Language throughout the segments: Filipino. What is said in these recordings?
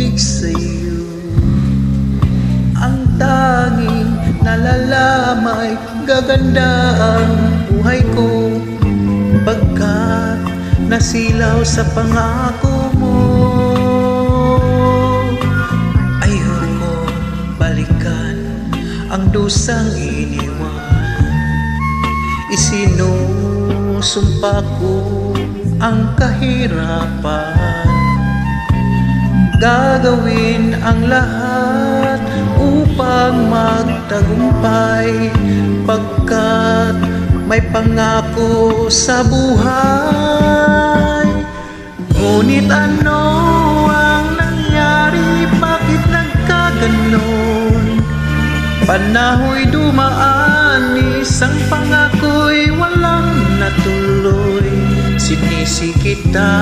pag-ibig sa'yo. Ang tanging nalalamay, gaganda ang buhay ko, pagkat nasilaw sa pangako mo. Ayoko balikan ang dusang iniwan, isinusumpa ko ang kahirapan. Gagawin ang lahat upang magtagumpay, pagkat may pangako sa buhay. Ngunit ano ang nangyari? Bakit nagkaganon? Panahoy dumaan, isang pangako'y walang natuloy. Sinisi kita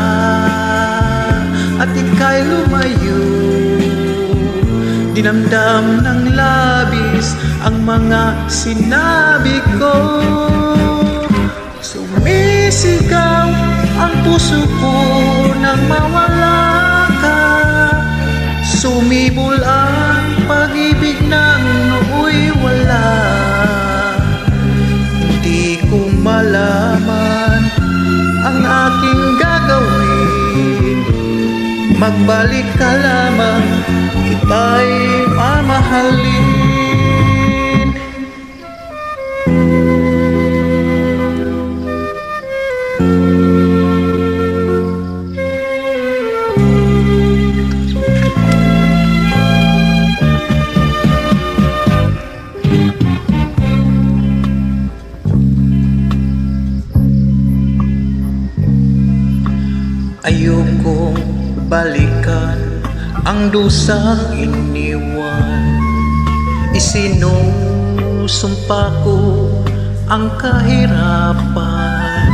at ika'y lumayo, dinamdam ng labis ang mga sinabi ko. Sumisigaw ang puso ko nang mawala ka, sumibol ang pag-ibig ng nooy wala. Hindi ko malaman ang aking gagawin, magbalik ka lamang, kita'y mamahalin. Ayokong balikan ang dusang iniwan, isinusumpa ko ang kahirapan.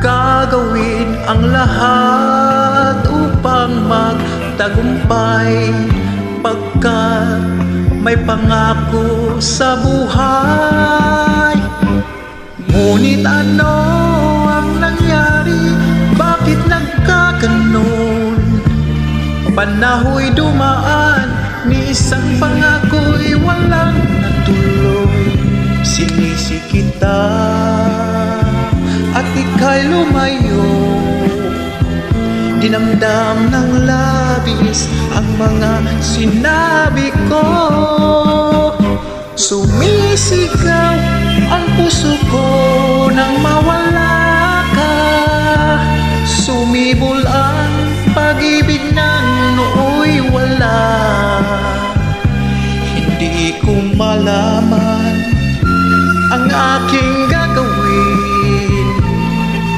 Gagawin ang lahat upang magtagumpay, pagkat may pangako sa buhay. Ngunit ano ang nangyari? Bakit nagkaganon? Panahoy dumaan, ni isang pangako'y walang natuloy. Sinisi kita at ika'y lumayo, dinamdam ng labis ang mga sinabi ko. Sumisigaw ang puso ko nang mawala ka, sumibol ang pag-ibig ng nooy wala. Hindi ko malaman ang aking gagawin,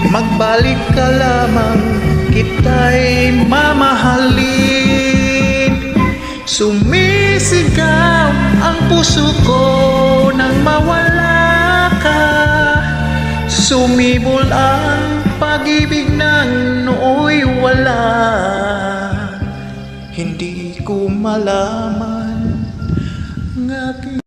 magbalik ka lamang, kita'y mamahalin. Sumisigaw ang puso ko nang mawala ka, sumibol ang pag-ibig ng nooy wala. Hindi ko malaman ang aking